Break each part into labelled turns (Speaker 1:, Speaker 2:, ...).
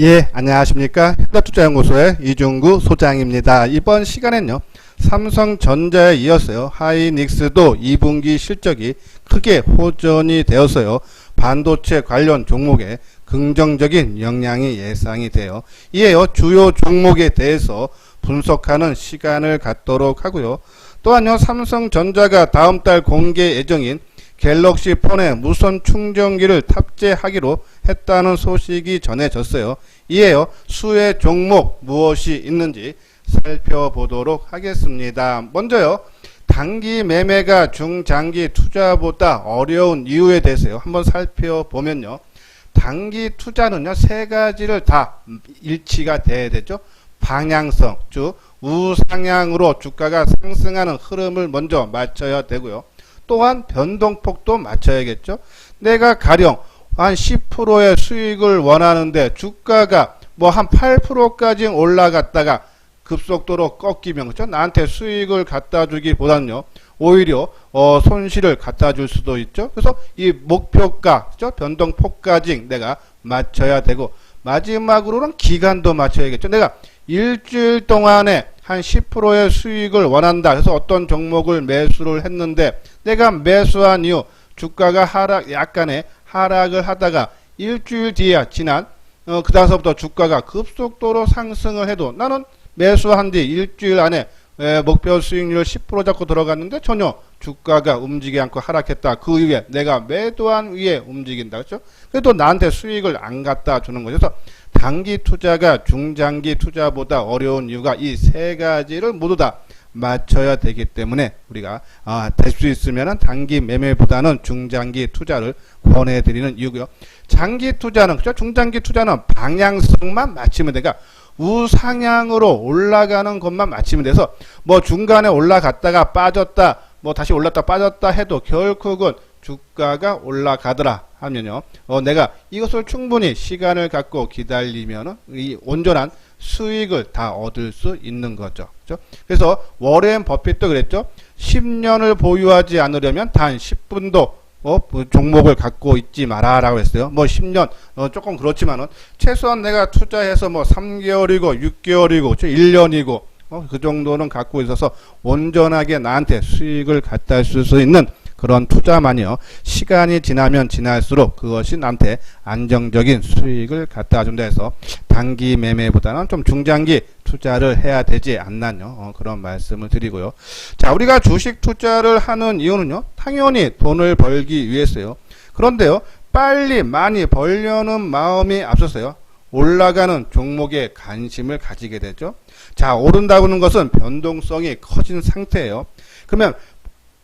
Speaker 1: 예, 안녕하십니까. 현대투자연구소의 이중구 소장입니다. 이번 시간엔요, 삼성전자에 이어서요, 하이닉스도 2분기 실적이 크게 호전이 되었어요. 반도체 관련 종목에 긍정적인 영향이 예상이 돼요. 이에요, 주요 종목에 대해서 분석하는 시간을 갖도록 하고요. 또한요, 삼성전자가 다음 달 공개 예정인 갤럭시 폰에 무선 충전기를 탑재하기로 했다는 소식이 전해졌어요. 이에요, 수혜 종목 무엇이 있는지 살펴보도록 하겠습니다. 먼저요, 단기 매매가 중장기 투자보다 어려운 이유에 대해서요, 한번 살펴보면요, 단기 투자는요, 세 가지를 다 일치가 돼야 되죠. 방향성, 즉 우상향으로 주가가 상승하는 흐름을 먼저 맞춰야 되고요. 또한 변동폭도 맞춰야겠죠. 내가 가령 한 10%의 수익을 원하는데 주가가 뭐 한 8%까지 올라갔다가 급속도로 꺾이면, 그렇죠? 나한테 수익을 갖다 주기보다는요, 오히려 손실을 갖다 줄 수도 있죠. 그래서 이 목표가, 그렇죠? 변동폭까지 내가 맞춰야 되고, 마지막으로는 기간도 맞춰야겠죠. 내가 일주일 동안에 한 10%의 수익을 원한다. 그래서 어떤 종목을 매수를 했는데 내가 매수한 이후 주가가 약간의 하락을 하다가 일주일 뒤에 지난 그 다음서부터 주가가 급속도로 상승을 해도 나는 매수한 뒤 일주일 안에 목표 수익률 10% 잡고 들어갔는데 전혀 주가가 움직이지 않고 하락했다. 그 이후에 내가 매도한 위에 움직인다. 그렇죠? 그래도 나한테 수익을 안 갖다 주는 거죠. 그래서 단기 투자가 중장기 투자보다 어려운 이유가 이 세 가지를 모두 다 맞춰야 되기 때문에 우리가 될 수 있으면 단기 매매보다는 중장기 투자를 권해드리는 이유고요. 장기 투자는, 그렇죠? 중장기 투자는 방향성만 맞추면 되니까 우상향으로 올라가는 것만 맞추면 돼서 뭐 중간에 올라갔다가 빠졌다, 뭐 다시 올랐다 빠졌다 해도 결국은 주가가 올라가더라 하면요, 내가 이것을 충분히 시간을 갖고 기다리면은 이 온전한 수익을 다 얻을 수 있는 거죠. 그렇죠? 그래서 워렌 버핏도 그랬죠. 10년을 보유하지 않으려면 단 10분도 종목을 갖고 있지 마라 라고 했어요. 뭐 10년 조금 그렇지만은 최소한 내가 투자해서 뭐 3개월이고 6개월이고 1년이고 그 정도는 갖고 있어서 온전하게 나한테 수익을 갖다 줄 수 있는 그런 투자만이요, 시간이 지나면 지날수록 그것이 나한테 안정적인 수익을 갖다 준다 해서 단기 매매보다는 좀 중장기 투자를 해야 되지 않나요? 그런 말씀을 드리고요. 자, 우리가 주식 투자를 하는 이유는요, 당연히 돈을 벌기 위해서요. 그런데요, 빨리 많이 벌려는 마음이 앞서서요, 올라가는 종목에 관심을 가지게 되죠. 자, 오른다고 하는 것은 변동성이 커진 상태예요. 그러면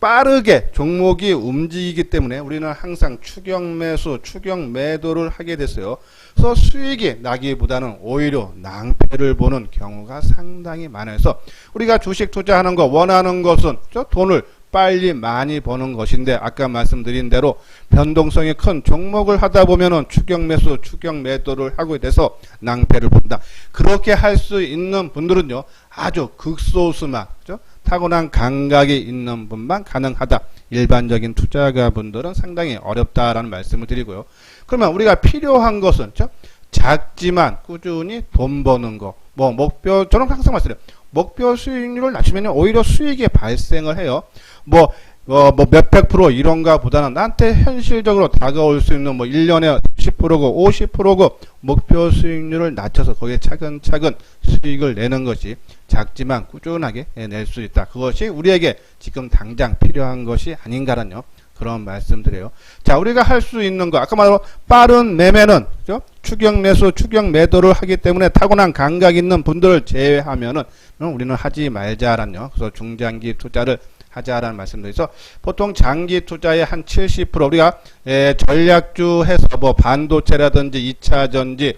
Speaker 1: 빠르게 종목이 움직이기 때문에 우리는 항상 추격 매수, 추격 매도를 하게 됐어요. 그래서 수익이 나기보다는 오히려 낭패를 보는 경우가 상당히 많아서 우리가 주식 투자하는 거 원하는 것은 돈을 빨리 많이 버는 것인데 아까 말씀드린 대로 변동성이 큰 종목을 하다 보면은 추격 매수, 추격 매도를 하고 돼서 낭패를 본다. 그렇게 할 수 있는 분들은요, 아주 극소수만, 그죠? 타고난 감각이 있는 분만 가능하다. 일반적인 투자가 분들은 상당히 어렵다라는 말씀을 드리고요. 그러면 우리가 필요한 것은, 그죠? 작지만 꾸준히 돈 버는 거. 뭐 목표, 저는 항상 말씀드려요. 목표 수익률을 낮추면 오히려 수익이 발생을 해요. 몇백 프로 이런가 보다는 나한테 현실적으로 다가올 수 있는 1년에 10%고 50%고 목표 수익률을 낮춰서 거기에 차근차근 수익을 내는 것이 작지만 꾸준하게 낼 수 있다. 그것이 우리에게 지금 당장 필요한 것이 아닌가라는 그런 말씀드려요. 자, 우리가 할 수 있는 거, 아까 말로 빠른 매매는, 그죠? 추격 매수, 추격 매도를 하기 때문에 타고난 감각 있는 분들을 제외하면은 우리는 하지 말자라는, 그래서 중장기 투자를 하자라는 말씀드려서 보통 장기 투자의 한 70% 우리가 전략주 해서 반도체라든지 2차전지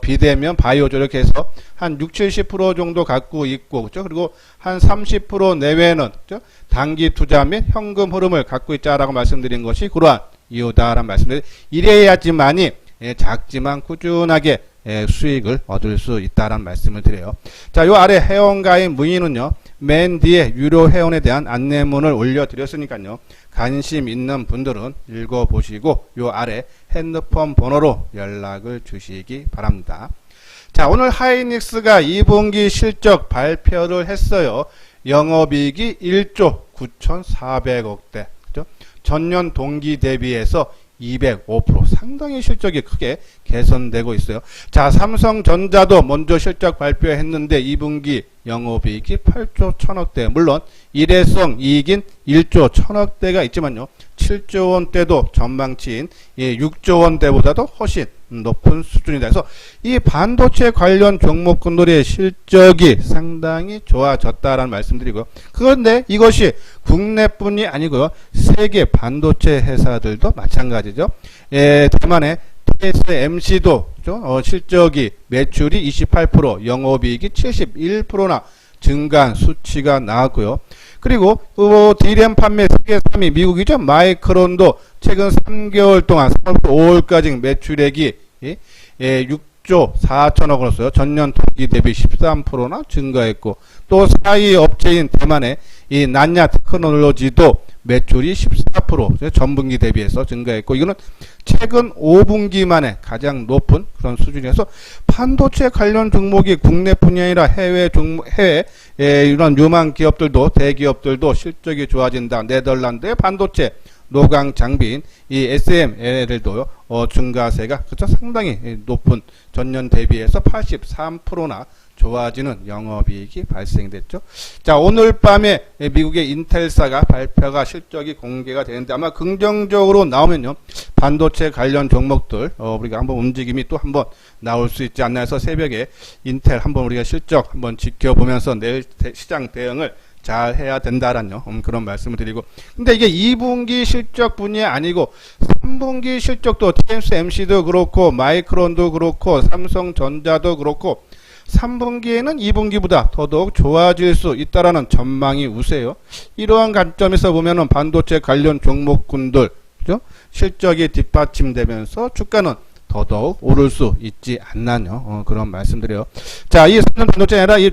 Speaker 1: 비대면 바이오죠 이렇게 해서 한 60-70% 정도 갖고 있고, 그렇죠? 그리고 한 30% 내외는, 그렇죠? 단기 투자 및 현금 흐름을 갖고 있자라고 말씀드린 것이 그러한 이유다라는 말씀드려요. 이래야지만이 작지만 꾸준하게 수익을 얻을 수 있다라는 말씀을 드려요. 자, 요 아래 회원가입 문의는요, 맨 뒤에 유료 회원에 대한 안내문을 올려드렸으니까요. 관심 있는 분들은 읽어보시고 요 아래 핸드폰 번호로 연락을 주시기 바랍니다. 자, 오늘 하이닉스가 2분기 실적 발표를 했어요. 영업이익이 1조 9,400억대. 그죠? 전년 동기 대비해서 205% 상당히 실적이 크게 개선되고 있어요. 자, 삼성전자도 먼저 실적 발표했는데 2분기 영업이익이 8조 1000억대. 물론 일회성 이익인 1조 1000억대가 있지만요. 7조 원대도 전망치인 6조 원대보다도 훨씬 높은 수준이다. 그래서 이 반도체 관련 종목군들의 실적이 상당히 좋아졌다라는 말씀드리고요. 그런데 이것이 국내뿐이 아니고요. 세계 반도체 회사들도 마찬가지죠. 대만의 TSMC도 실적이 매출이 28%, 영업이익이 71%나 증가한 수치가 나왔고요. 그리고 D램 판매 세계 3위 미국이죠. 마이크론도 최근 3개월 동안 3월부터 5월까지 매출액이 6조 4천억 원이었어요. 전년 동기 대비 13%나 증가했고, 또 4위 업체인 대만의 이 난야 테크놀로지도 매출이 14% 전분기 대비해서 증가했고, 이거는 최근 5분기 만에 가장 높은 그런 수준이어서 반도체 관련 종목이 국내뿐이 아니라 해외 이런 유망 기업들도 대기업들도 실적이 좋아진다. 네덜란드의 반도체 노광 장비인 이 SML도 증가세가 그쵸? 상당히 높은 전년 대비해서 83%나 좋아지는 영업이익이 발생됐죠. 자, 오늘 밤에 미국의 인텔사가 발표가 실적이 공개가 되는데 아마 긍정적으로 나오면요, 반도체 관련 종목들 우리가 한번 움직임이 또 한번 나올 수 있지 않나 해서 새벽에 인텔 한번 우리가 실적 한번 지켜보면서 내일 시장 대응을 잘 해야 된다라는 그런 말씀을 드리고, 근데 이게 2분기 실적뿐이 아니고 3분기 실적도 TSMC도 그렇고 마이크론도 그렇고 삼성전자도 그렇고 3분기에는 2분기보다 더더욱 좋아질 수 있다라는 전망이 우세요. 이러한 관점에서 보면은 반도체 관련 종목군들 그죠? 실적이 뒷받침되면서 주가는 더더욱 오를 수 있지 않나요? 그런 말씀드려요. 자, 이 삼성 반도체 아니라 이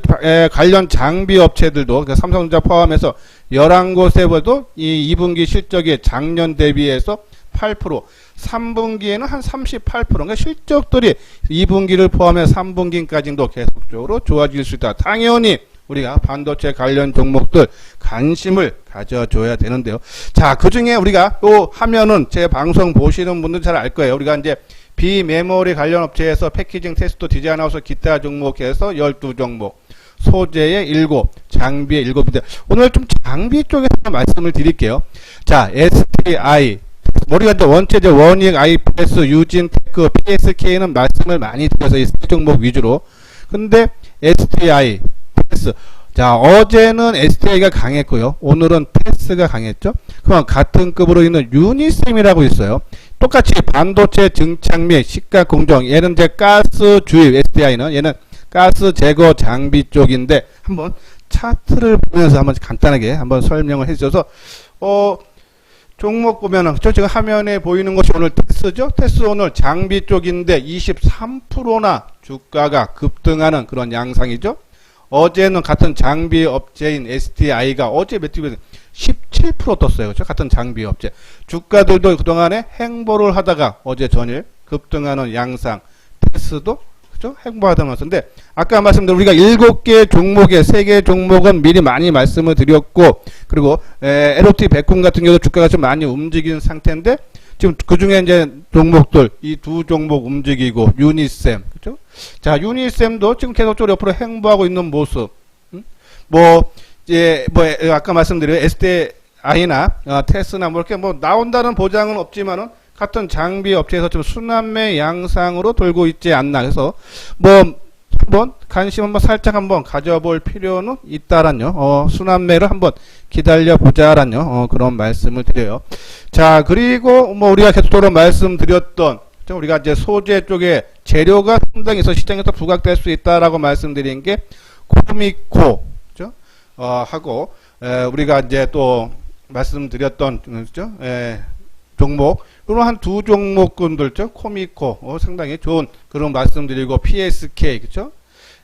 Speaker 1: 관련 장비 업체들도 그러니까 삼성전자 포함해서 11곳에서도 이 2분기 실적이 작년 대비해서 8%, 3분기에는 한 38%. 그러니까 실적들이 2분기를 포함해 3분기까지도 계속적으로 좋아질 수 있다. 당연히 우리가 반도체 관련 종목들 관심을 가져줘야 되는데요. 자, 그 중에 우리가 또 하면은 제 방송 보시는 분들 잘 알 거예요. 우리가 이제 비메모리 관련 업체에서 패키징, 테스트, 디자인 하우스, 기타 종목에서 12종목, 소재의 7, 장비의 7인데 오늘 좀 장비 쪽에서 말씀을 드릴게요. 자, STI, 우리가 이제 원체제 원익, 아이패스, 유진테크, PSK는 말씀을 많이 드려서 이 종목 위주로. 근데 STI, 패스. 자, 어제는 STI가 강했고요. 오늘은 패스가 강했죠. 그럼 같은 급으로 있는 유니셈이라고 있어요. 똑같이 반도체 증착 및 시가 공정. 얘는 이제 가스 주입, STI는 얘는 가스 제거 장비 쪽인데 한번 차트를 보면서 한번 간단하게 한번 설명을 해주셔서 종목 보면은 지금 화면에 보이는 것이 오늘 테스죠. 테스 오늘 장비 쪽인데 23%나 주가가 급등하는 그런 양상이죠. 어제는 같은 장비 업체인 STI가 어제 매출이 17% 떴어요. 그렇죠? 같은 장비 업체. 주가들도 그동안에 행보를 하다가 어제 전일 급등하는 양상. 테스도 그렇죠? 행보하다면서. 근데 아까 말씀드린 우리가 7개 종목에 3개 종목은 미리 많이 말씀을 드렸고, 그리고 LOT 백군 같은 경우도 주가가 좀 많이 움직이는 상태인데 지금 그 중에 이제 종목들 이 두 종목 움직이고 유니셈 그렇죠? 자, 유니셈도 지금 계속적으로 옆으로 행보하고 있는 모습. 아까 말씀드린 STI나 테스나 이렇게 나온다는 보장은 없지만은 같은 장비 업체에서 좀 순환매 양상으로 돌고 있지 않나. 그래서 한번 관심 한번 살짝 한번 가져볼 필요는 있다란요. 순환매를 한번 기다려 보자란요. 그런 말씀을 드려요. 자, 그리고 우리가 계속적으로 말씀드렸던 우리가 이제 소재 쪽에 재료가 상당히 시장에서 부각될 수 있다라고 말씀드린 게 코미코, 그죠? 하고 우리가 이제 또 말씀드렸던 그죠? 종목, 이런 한 두 종목군들, 코미코, 상당히 좋은 그런 말씀드리고, PSK, 그쵸?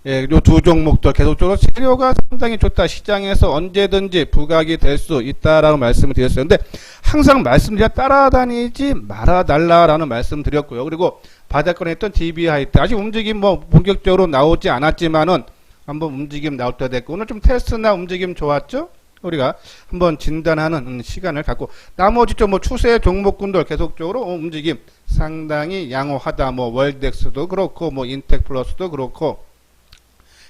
Speaker 1: 예, 요 두 종목도 계속적으로 재료가 상당히 좋다. 시장에서 언제든지 부각이 될 수 있다라고 말씀을 드렸어요. 근데 항상 말씀드려 따라다니지 말아달라라는 말씀 드렸고요. 그리고 바닥권에 있던 DB하이트 아직 움직임 뭐 본격적으로 나오지 않았지만은 한번 움직임 나올 때 됐고 오늘 좀 테스트나 움직임 좋았죠? 우리가 한번 진단하는 시간을 갖고 나머지 좀 뭐 추세 종목군들 계속적으로 움직임 상당히 양호하다. 뭐 월덱스도 그렇고 뭐 인텍플러스도 그렇고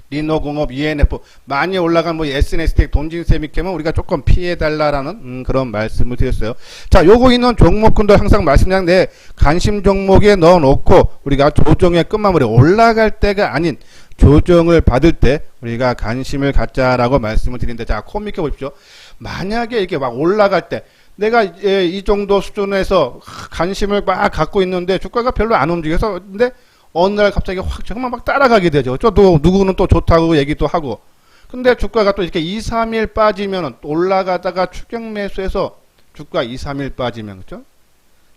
Speaker 1: 리노공업, ENF 많이 올라간 뭐 SNS텍, 돈진세미캠은 우리가 조금 피해달라라는 그런 말씀을 드렸어요. 자, 요거 있는 종목군들 항상 말씀드린 내 관심 종목에 넣어놓고 우리가 조정의 끝마무리 올라갈 때가 아닌 조정을 받을 때 우리가 관심을 갖자라고 말씀을 드리는데 자, 코믹해 보십시오. 만약에 이렇게 막 올라갈 때 내가 이 정도 수준에서 관심을 막 갖고 있는데 주가가 별로 안 움직여서 근데 어느 날 갑자기 확 정말 막 따라가게 되죠. 또 누구는 또 좋다고 얘기도 하고. 근데 주가가 또 이렇게 2, 3일 빠지면은 올라가다가 추격 매수해서 주가 2, 3일 빠지면 그죠?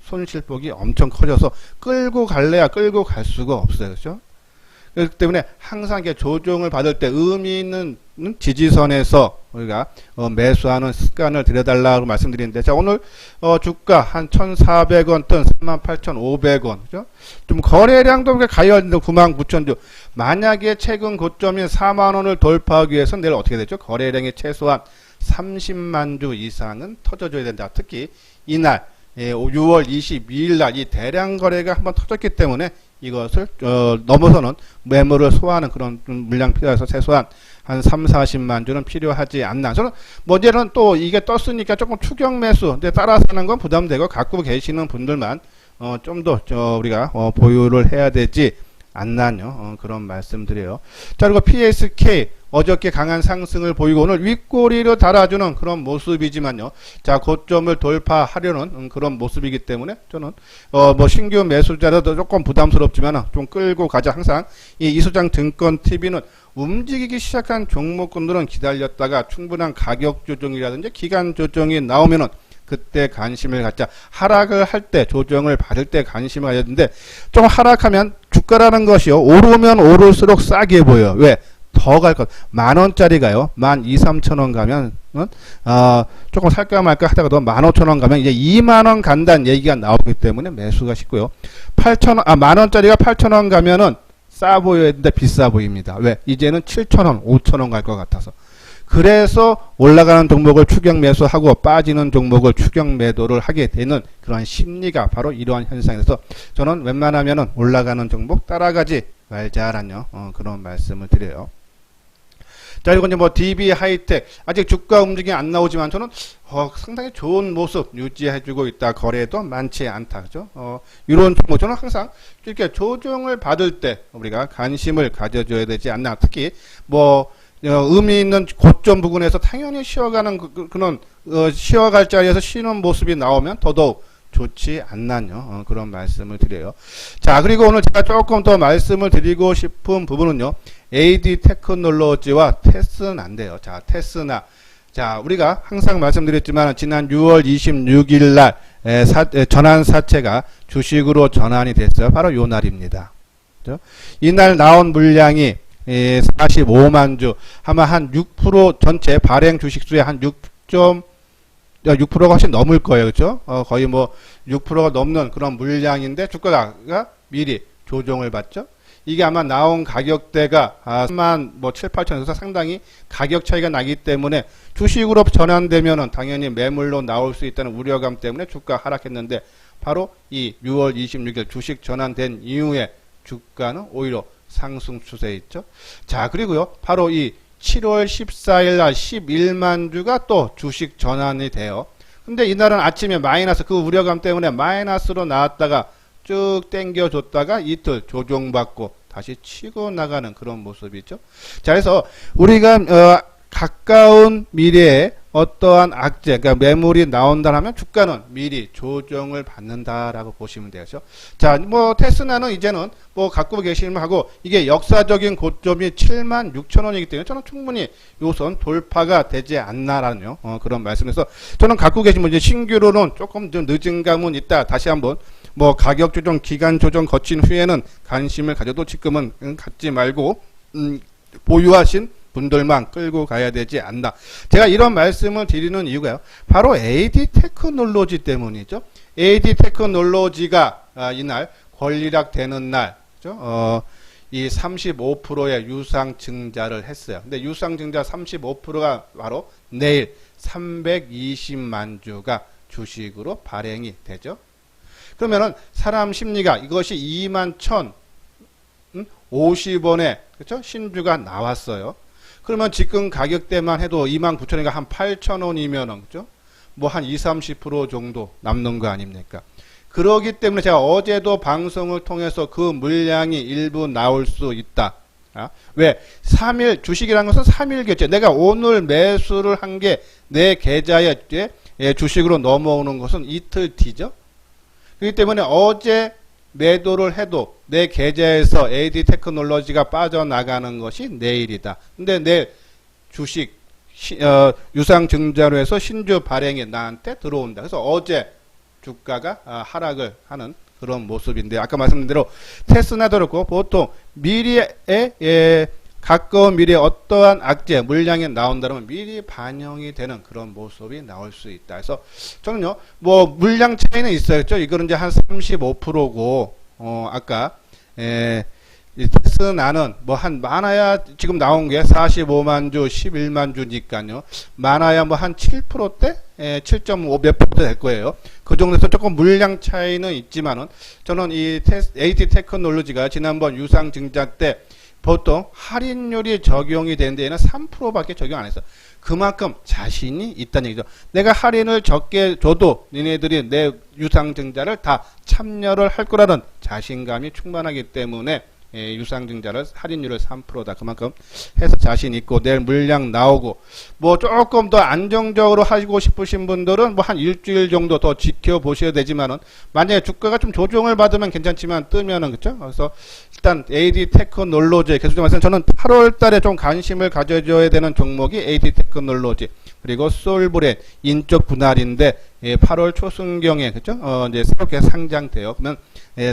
Speaker 1: 손실폭이 엄청 커져서 끌고 갈래야 끌고 갈 수가 없어요. 그죠? 그렇기 때문에 항상 이렇게 조정을 받을 때 의미 있는 지지선에서 우리가 매수하는 습관을 들여달라고 말씀드리는데 자 오늘 주가 한 1,400원 뜬 38,500원 그죠? 좀 거래량도 가열인데 99,000주 만약에 최근 고점인 4만원을 돌파하기 위해서 내일 어떻게 되죠? 거래량이 최소한 30만 주 이상은 터져줘야 된다. 특히 이날 6월 22일 날 이 대량 거래가 한번 터졌기 때문에 이것을 넘어서는 매물을 소화하는 그런 물량 필요해서 최소한 한 3, 40만 주는 필요하지 않나. 저는 뭐제는 또 이게 떴으니까 조금 추격 매수 근데 따라서 하는 건 부담되고 갖고 계시는 분들만 좀 더 우리가 보유를 해야 되지 않나요? 그런 말씀드려요. 자 그리고 PSK 어저께 강한 상승을 보이고 오늘 윗꼬리를 달아주는 그런 모습이지만요. 자 고점을 돌파하려는 그런 모습이기 때문에 저는 뭐 신규 매수자라도 조금 부담스럽지만 좀 끌고 가자. 항상 이 이수장 증권 TV는 움직이기 시작한 종목군들은 기다렸다가 충분한 가격 조정이라든지 기간 조정이 나오면은 그때 관심을 갖자. 하락을 할 때 조정을 받을 때 관심을 가져야 되는데 좀 하락하면 주가라는 것이요 오르면 오를수록 싸게 보여요. 왜? 더 갈 것. 10,000원짜리가요 12,000~13,000원 가면 조금 살까 말까 하다가도 15,000원 가면 이제 20,000원 간다는 얘기가 나오기 때문에 매수가 쉽고요. 10,000원 8,000원 가면은 싸 보여야 되는데 비싸 보입니다. 왜? 이제는 7,000원 5,000원 갈 것 같아서. 그래서 올라가는 종목을 추격 매수하고 빠지는 종목을 추격 매도를 하게 되는 그러한 심리가 바로 이러한 현상에서 저는 웬만하면은 올라가는 종목 따라가지 말자라는 그런 말씀을 드려요. 자, 그리고 이제 뭐 DB 하이텍 아직 주가 움직임이 안 나오지만 저는 상당히 좋은 모습 유지해주고 있다. 거래도 많지 않다. 그죠? 이런 종목 저는 항상 이렇게 조정을 받을 때 우리가 관심을 가져줘야 되지 않나. 특히 뭐 의미 있는 고점 부근에서 당연히 쉬어가는 그런 쉬어갈 자리에서 쉬는 모습이 나오면 더더욱 좋지 않나요? 그런 말씀을 드려요. 자, 그리고 오늘 제가 조금 더 말씀을 드리고 싶은 부분은요. AD 테크놀로지와 테스나인데요. 자, 테스나. 자, 우리가 항상 말씀드렸지만 지난 6월 26일 날 전환 사채가 주식으로 전환이 됐어요. 바로 요 날입니다. 그렇죠? 이날 나온 물량이 45만 주, 아마 한 6% 전체 발행 주식 수의 한 6%가 훨씬 넘을 거예요. 그렇죠? 거의 뭐 6%가 넘는 그런 물량인데 주가가 미리 조정을 받죠. 이게 아마 나온 가격대가 3만 뭐 7, 8천에서 상당히 가격 차이가 나기 때문에 주식으로 전환되면은 당연히 매물로 나올 수 있다는 우려감 때문에 주가 하락했는데 바로 이 6월 26일 주식 전환된 이후에 주가는 오히려 상승 추세에 있죠. 자, 그리고요. 바로 이 7월 14일 날 11만 주가 또 주식 전환이 돼요. 근데 이날은 아침에 마이너스 그 우려감 때문에 마이너스로 나왔다가 쭉 당겨줬다가 이틀 조정받고 다시 치고 나가는 그런 모습이죠. 자, 그래서 우리가 가까운 미래에 어떠한 악재, 그러니까 매물이 나온다 하면 주가는 미리 조정을 받는다라고 보시면 되죠. 자, 뭐 테스나는 이제는 뭐 갖고 계시면 하고 이게 역사적인 고점이 76,000원이기 때문에 저는 충분히 요선 돌파가 되지 않나라는 그런 말씀에서 저는 갖고 계시면 이제 신규로는 조금 좀 늦은 감은 있다. 다시 한번 뭐 가격 조정, 기간 조정 거친 후에는 관심을 가져도 지금은 갖지 말고 보유하신 분들만 끌고 가야 되지 않나. 제가 이런 말씀을 드리는 이유가요. 바로 AD 테크놀로지 때문이죠. AD 테크놀로지가 이날 권리락 되는 날, 그죠? 이 35%의 유상증자를 했어요. 근데 유상증자 35%가 바로 내일 320만 주가 주식으로 발행이 되죠. 그러면은 사람 심리가 이것이 21,050원에 그렇죠? 신주가 나왔어요. 그러면 지금 가격대만 해도 29,000원이니까 한 8,000원이면은 그죠? 뭐 한 20-30% 정도 남는 거 아닙니까? 그러기 때문에 제가 어제도 방송을 통해서 그 물량이 일부 나올 수 있다. 왜? 3일, 주식이라는 것은 3일 결제. 내가 오늘 매수를 한 게 내 계좌에 주식으로 넘어오는 것은 이틀 뒤죠. 그렇기 때문에 어제 매도를 해도 내 계좌에서 AD 테크놀로지가 빠져나가는 것이 내일이다. 근데 내일 주식, 유상증자로 해서 신주 발행이 나한테 들어온다. 그래서 어제 주가가 하락을 하는 그런 모습인데 아까 말씀드린 대로 테스나도 그렇고 보통 미래에 가까운 미래에 어떠한 악재 물량이 나온다면 미리 반영이 되는 그런 모습이 나올 수 있다. 그래서 저는요 뭐 물량 차이는 있어야겠죠. 이거는 이제 한 35%고 아까 이 테스나는 뭐 한 많아야 지금 나온 게 45만 주, 11만 주니까요. 많아야 뭐 한 7%대, 7.5 몇 % 될 거예요. 그 정도에서 조금 물량 차이는 있지만은 저는 이 AD 테크놀로지가 지난번 유상증자 때 보통 할인율이 적용이 되는데 얘는 3%밖에 적용 안 했어. 그만큼 자신이 있다는 얘기죠. 내가 할인을 적게 줘도 니네들이 내 유상증자를 다 참여를 할 거라는 자신감이 충만하기 때문에 유상증자를 할인율을 3%다. 그만큼 해서 자신 있고 내일 물량 나오고 뭐 조금 더 안정적으로 하고 싶으신 분들은 뭐 한 일주일 정도 더 지켜보셔야 되지만은 만약에 주가가 좀 조정을 받으면 괜찮지만 뜨면은 그쵸? 그래서 일단 AD 테크놀로지 계속 좀 말씀 저는 8월 달에 좀 관심을 가져줘야 되는 종목이 AD 테크놀로지 그리고 솔브레 인적 분할인데 8월 초순경에 그죠? 이제 새롭게 상장돼요. 그러면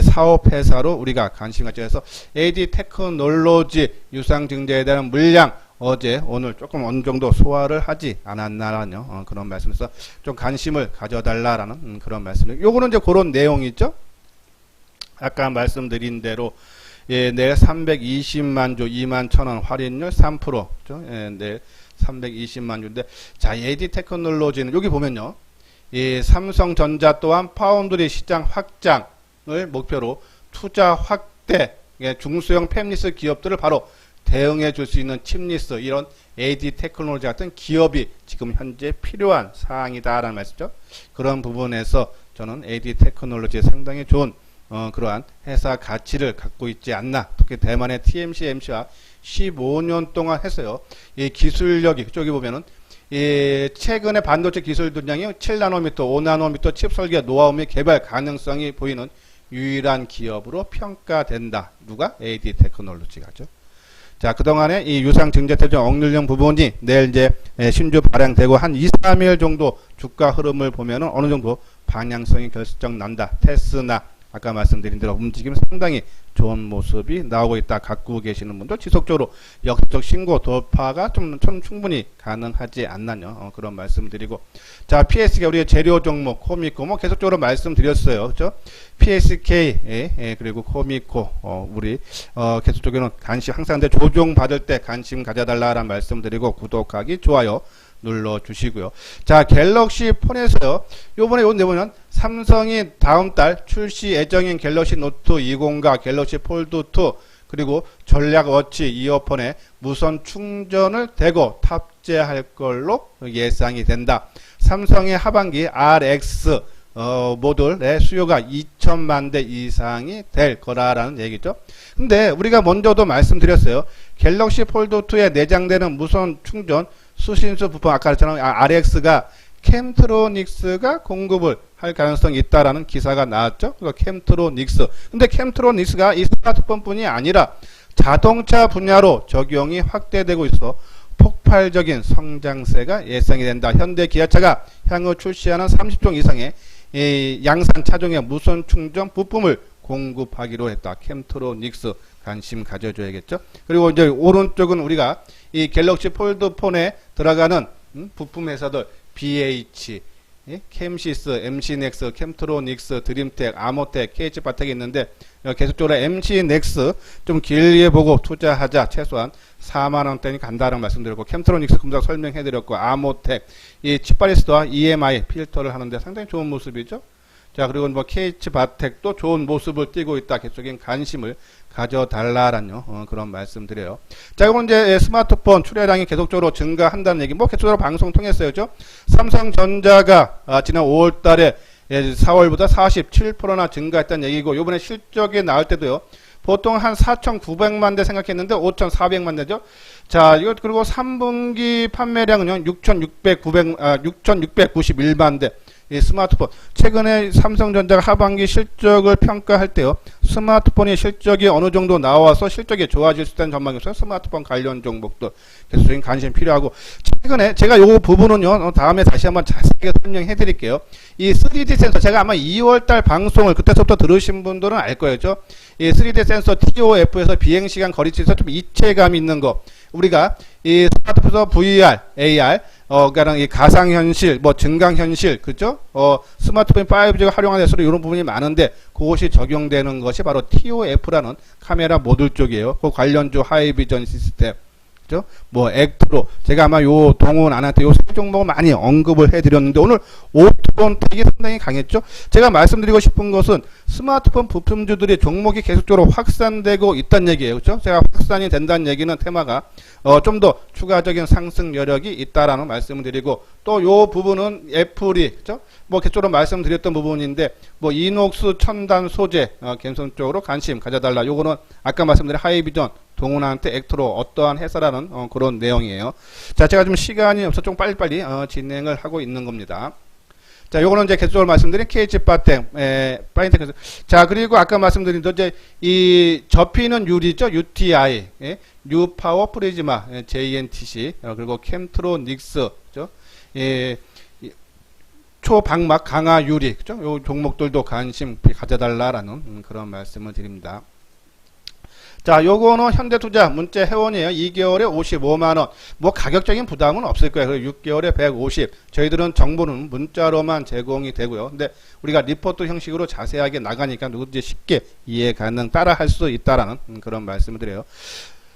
Speaker 1: 사업회사로 우리가 관심 가져서 AD 테크놀로지 유상증자에 대한 물량 어제 오늘 조금 어느 정도 소화를 하지 않았나라는 그런 말씀에서 좀 관심을 가져달라라는 그런 말씀이에요. 요거는 이제 그런 내용이죠. 아까 말씀드린 대로 내일 320만 주 21,000원 할인율 3%죠. 내일 320만 주인데 자 AD 테크놀로지는 여기 보면요. 이 삼성전자 또한 파운드리 시장 확장을 목표로 투자 확대 중소형 팹리스 기업들을 바로 대응해 줄 수 있는 칩리스 이런 AD 테크놀로지 같은 기업이 지금 현재 필요한 사항이다라는 말씀이죠. 그런 부분에서 저는 AD 테크놀로지에 상당히 좋은 그러한 회사 가치를 갖고 있지 않나. 특히 대만의 TSMC와 15년 동안 했어요. 이 기술력이 저기 보면은 이 최근에 반도체 기술 분량이 7나노미터, 5나노미터 칩 설계 노하우 및 개발 가능성이 보이는 유일한 기업으로 평가된다. 누가? AD 테크놀로지가죠. 자, 그동안에 이 유상증자태종 억눌령 부분이 내일 이제 신주 발행되고 한 2-3일 정도 주가 흐름을 보면은 어느 정도 방향성이 결정 난다. 테스나 아까 말씀드린 대로 움직임 상당히 좋은 모습이 나오고 있다. 갖고 계시는 분들 지속적으로 역적 신고 돌파가 좀 충분히 가능하지 않나요? 그런 말씀드리고 자 PSK 우리의 재료 종목 코미코 뭐 계속적으로 말씀드렸어요. 그죠? PSK 그리고 코미코 우리 계속적으로 관심 항상 조정 받을 때 관심 가져달라라는 말씀드리고 구독하기 좋아요 눌러주시고요. 자, 갤럭시 폰에서요. 요번에 요 내보면 삼성이 다음 달 출시 예정인 갤럭시 노트 20과 갤럭시 폴드 2 그리고 전략 워치 이어폰에 무선 충전을 대고 탑재할 걸로 예상이 된다. 삼성의 하반기 RX 모듈의 수요가 2천만 대 이상이 될 거라는 얘기죠. 근데 우리가 먼저도 말씀드렸어요. 갤럭시 폴드 2에 내장되는 무선 충전 수신수 부품 아까처럼 RX가 캠트로닉스가 공급을 할 가능성이 있다라는 기사가 나왔죠. 캠트로닉스. 근데 캠트로닉스가 이 스마트폰뿐이 아니라 자동차 분야로 적용이 확대되고 있어 폭발적인 성장세가 예상이 된다. 현대 기아차가 향후 출시하는 30종 이상의 이 양산 차종의 무선 충전 부품을 공급하기로 했다. 캠트로닉스 관심 가져줘야겠죠. 그리고 이제 오른쪽은 우리가 이 갤럭시 폴드 폰에 들어가는 부품 회사들 BH, 캠시스, MC넥스, 캠트로닉스, 드림텍, 아모텍, KH바텍이 있는데 계속적으로 MC넥스 좀 길게 보고 투자하자. 최소한 4만원대니 간다라는 말씀드렸고, 캠트로닉스 금방 설명해드렸고, 아모텍, 이 칩바리스트와 EMI 필터를 하는데 상당히 좋은 모습이죠. 자, 그리고 뭐 KH바텍도 좋은 모습을 띠고 있다. 계속적인 관심을 가져달라라는 그런 말씀드려요. 자, 이건 이제 스마트폰 출하량이 계속적으로 증가한다는 얘기. 뭐 계속적으로 방송 통했어요, 죠? 삼성전자가 지난 5월달에 4월보다 47%나 증가했다는 얘기고, 요번에 실적이 나올 때도요. 보통 한 4,900만 대 생각했는데 5,400만 대죠. 자, 이거 그리고 3분기 판매량은요 6,691만 대. 이 스마트폰, 최근에 삼성전자가 하반기 실적을 평가할 때요, 스마트폰의 실적이 어느 정도 나와서 실적이 좋아질 수 있다는 전망이 있어요. 스마트폰 관련 종목도 계속적인 관심 필요하고, 최근에 제가 요 부분은요 다음에 다시 한번 자세하게 설명해 드릴게요. 이 3D 센서, 제가 아마 2월달 방송을 그때서부터 들으신 분들은 알 거예요. 이 3D 센서 TOF에서 비행시간 거리치에서 좀 이체감 있는 거, 우리가 이 스마트폰에서 VR, AR, 그러니까 이 가상현실, 뭐 증강현실, 그죠? 스마트폰 5G가 활용화돼서 이런 부분이 많은데, 그것이 적용되는 것이 바로 TOF라는 카메라 모듈 쪽이에요. 그 관련주 하이비전 시스템, 그죠? 뭐 액트로, 제가 아마 요 동훈 안한테 요 세 종목을 많이 언급을 해드렸는데, 오늘 오토론텍이 상당히 강했죠. 제가 말씀드리고 싶은 것은 스마트폰 부품주들이 종목이 계속적으로 확산되고 있다는 얘기예요. 그렇죠? 제가 확산이 된다는 얘기는 테마가 좀 더 추가적인 상승 여력이 있다라는 말씀을 드리고, 또 요 부분은 애플이, 그렇죠? 뭐 계속적으로 말씀드렸던 부분인데, 뭐 이녹스 첨단 소재 갬성 쪽으로 관심 가져달라. 요거는 아까 말씀드린 하이비전 동훈한테 액트로 어떠한 회사라는 그런 내용이에요. 자, 제가 좀 시간이 없어서 좀 빨리빨리 진행을 하고 있는 겁니다. 자, 요거는 이제 계속적으로 말씀드린 KH바텍, 파인텍. 자, 그리고 아까 말씀드린 이제 이 접히는 유리죠, UTI, 뉴파워 프리즈마, JNTC, 그리고 캠트로닉스, 그죠? 초방막 강화 유리, 그죠? 요 종목들도 관심 가져달라라는 그런 말씀을 드립니다. 자, 요거는 현대투자 문자 회원이에요. 2개월에 55만원. 뭐 가격적인 부담은 없을 거예요. 그리고 6개월에 150. 저희들은 정보는 문자로만 제공이 되고요. 근데 우리가 리포트 형식으로 자세하게 나가니까 누구든지 쉽게 이해 가능, 따라 할 수 있다라는 그런 말씀을 드려요.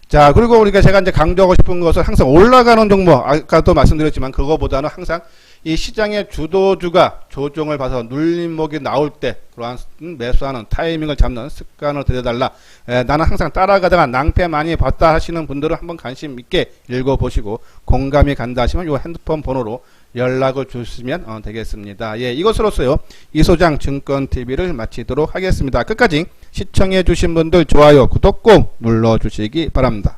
Speaker 1: 자, 그리고 우리가 제가 이제 강조하고 싶은 것은 항상 올라가는 종목, 아까도 말씀드렸지만 그거보다는 항상 이 시장의 주도주가 조정을 봐서 눌림목이 나올 때 그러한 매수하는 타이밍을 잡는 습관을 들여달라. 나는 항상 따라가다가 낭패 많이 봤다 하시는 분들은 한번 관심 있게 읽어보시고, 공감이 간다 하시면 요 핸드폰 번호로 연락을 주시면 되겠습니다. 예, 이것으로서요 이소장 증권TV를 마치도록 하겠습니다. 끝까지 시청해 주신 분들 좋아요, 구독 꼭 눌러 주시기 바랍니다.